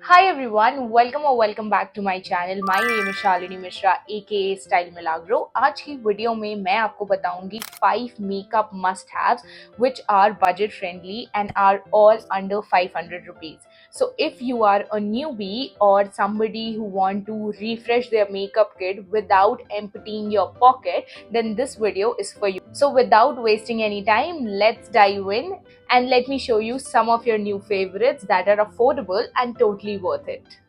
Hi everyone, welcome back to my channel. My name is Shalini Mishra aka Style Milagro. आज की video में मैं आपको बताऊंगी 5 makeup must haves which are budget friendly and are all under 500 rupees. So if you are a newbie or somebody who want to refresh their makeup kit without emptying your pocket, then this video is for you. So without wasting any time, let's dive in and let me show you some of your new favorites that are affordable and totally worth it.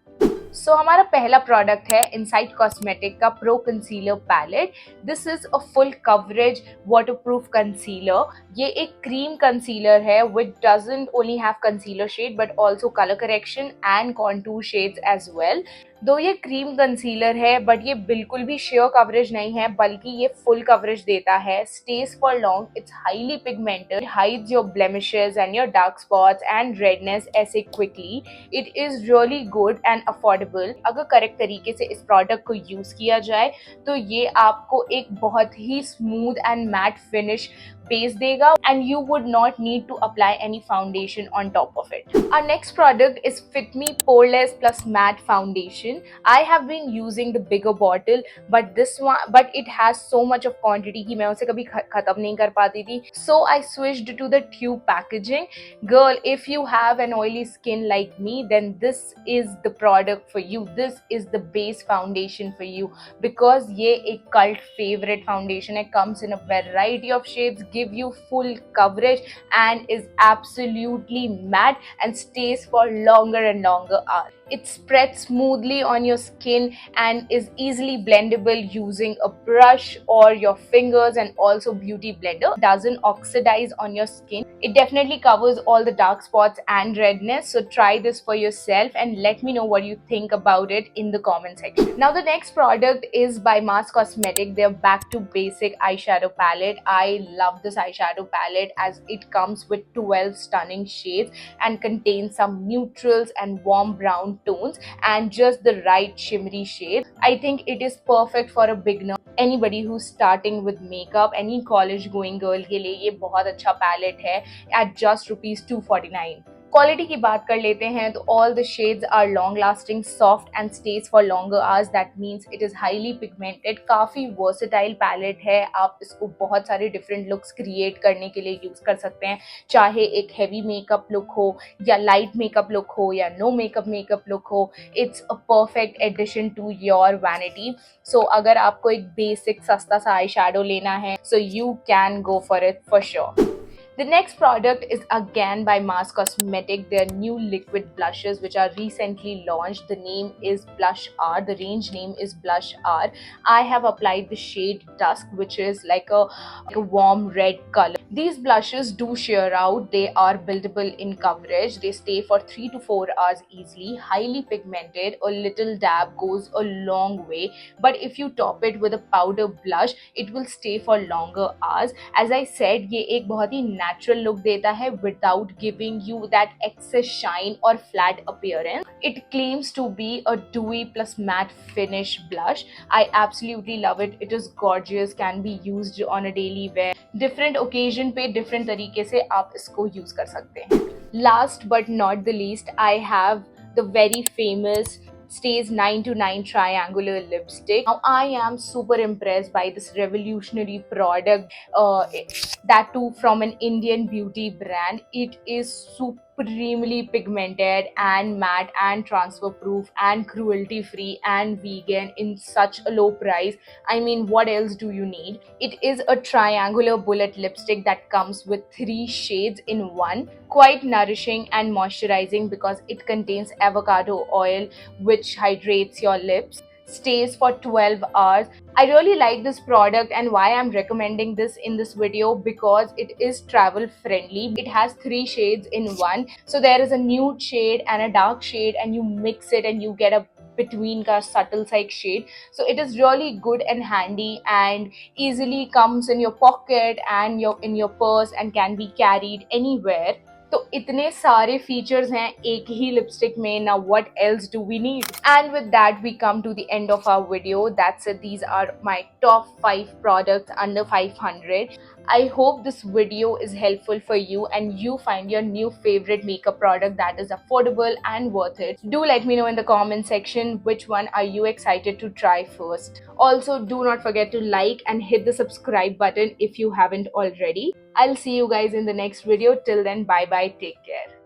सो हमारा पहला product है Insight Cosmetic का pro concealer palette. This is a full coverage waterproof concealer. ये एक cream concealer है which doesn't only have concealer shade but also colour correction and contour shades as well. Though ये cream concealer है but ये बिल्कुल भी share coverage नहीं है बल्कि ये फुल कवरेज देता है. Stays for long, it's highly pigmented, hides your blemishes and your dark spots and redness ऐसे quickly. It is really good and affordable. अगर करेक्ट तरीके से इस प्रोडक्ट को यूज किया जाए तो ये आपको एक बहुत ही smooth and matte finish base देगा and you would not need to apply any foundation on top of it. Our next product is Fit Me Poreless Plus Matte Foundation. I have been using the bigger bottle but it has so much of quantity कि मैं उसे कभी खत्म नहीं कर पाती थी. So I switched to the tube packaging. Girl, if you have an oily skin like me, then this is the product for you. This is the base foundation for you because ये एक cult favorite foundation है. Comes in a variety of shades, give you full coverage and is absolutely matte and stays for longer and longer hours. It spreads smoothly on your skin and is easily blendable using a brush or your fingers, and also beauty blender. Doesn't oxidize on your skin. It definitely covers all the dark spots and redness. So try this for yourself and let me know what you think about it in the comment section. Now the next product is by Mars Cosmetic. Their back to basic eyeshadow palette. I love this eyeshadow palette as it comes with 12 stunning shades and contains some neutrals and warm brown tones and just the right shimmery shade. I think it is perfect for a beginner. Anybody who's starting with makeup, any college going girl के लिए ये बहुत अच्छा palette है at just ₹249. Quality की बात कर लेते हैं तो all the shades are long lasting, soft and stays for longer hours. That means it is highly pigmented. काफ़ी वर्सेटाइल पैलेट है. आप इसको बहुत सारे डिफरेंट लुक्स क्रिएट करने के लिए यूज़ कर सकते हैं, चाहे एक हैवी मेकअप लुक हो या लाइट मेकअप लुक हो या नो मेकअप लुक हो. It's a perfect addition to your vanity. So अगर आपको एक बेसिक सस्ता सा आई शैडो लेना है, so you can go for it for sure. The next product is again by Mars Cosmetic. Their new liquid blushes which are recently launched. The name is Blush R. The range name is Blush R. I have applied the shade Dusk, which is like a warm red color. These blushes do sheer out. They are buildable in coverage. They stay for 3 to 4 hours easily. Highly pigmented. A little dab goes a long way. But if you top it with a powder blush, it will stay for longer hours. As I said, ये एक बहुत ही natural look देता है without giving you that excess shine or flat appearance. It claims to be a dewy plus matte finish blush. I absolutely love it. It is gorgeous. Can be used on a daily wear. Different occasion पे different तरीके से आप इसको use कर सकते हैं. Last but not the least, I have the very famous Stays 9 to 9 triangular lipstick. Now I am super impressed by this revolutionary product, that too from an Indian beauty brand. It is supremely pigmented and matte and transfer proof and cruelty free and vegan in such a low price. I mean, what else do you need? It is a triangular bullet lipstick that comes with 3 shades in one. Quite nourishing and moisturizing because it contains avocado oil which hydrates your lips. Stays for 12 hours. I really like this product, and why I'm recommending this in this video because it is travel friendly. It has 3 shades in one. So there is a nude shade and a dark shade and you mix it and you get a between ka subtle like shade. So it is really good and handy and easily comes in your pocket and in your purse and can be carried anywhere. तो इतने सारे features हैं एक ही lipstick में. ना what else do we need? And with that we come to the end of our video. That's it. These are my top 5 products under 500. I hope this video is helpful for you and you find your new favorite makeup product that is affordable and worth it. Do let me know in the comment section which one are you excited to try first. Also, do not forget to like and hit the subscribe button if you haven't already. I'll see you guys in the next video. Till then, bye bye, take care.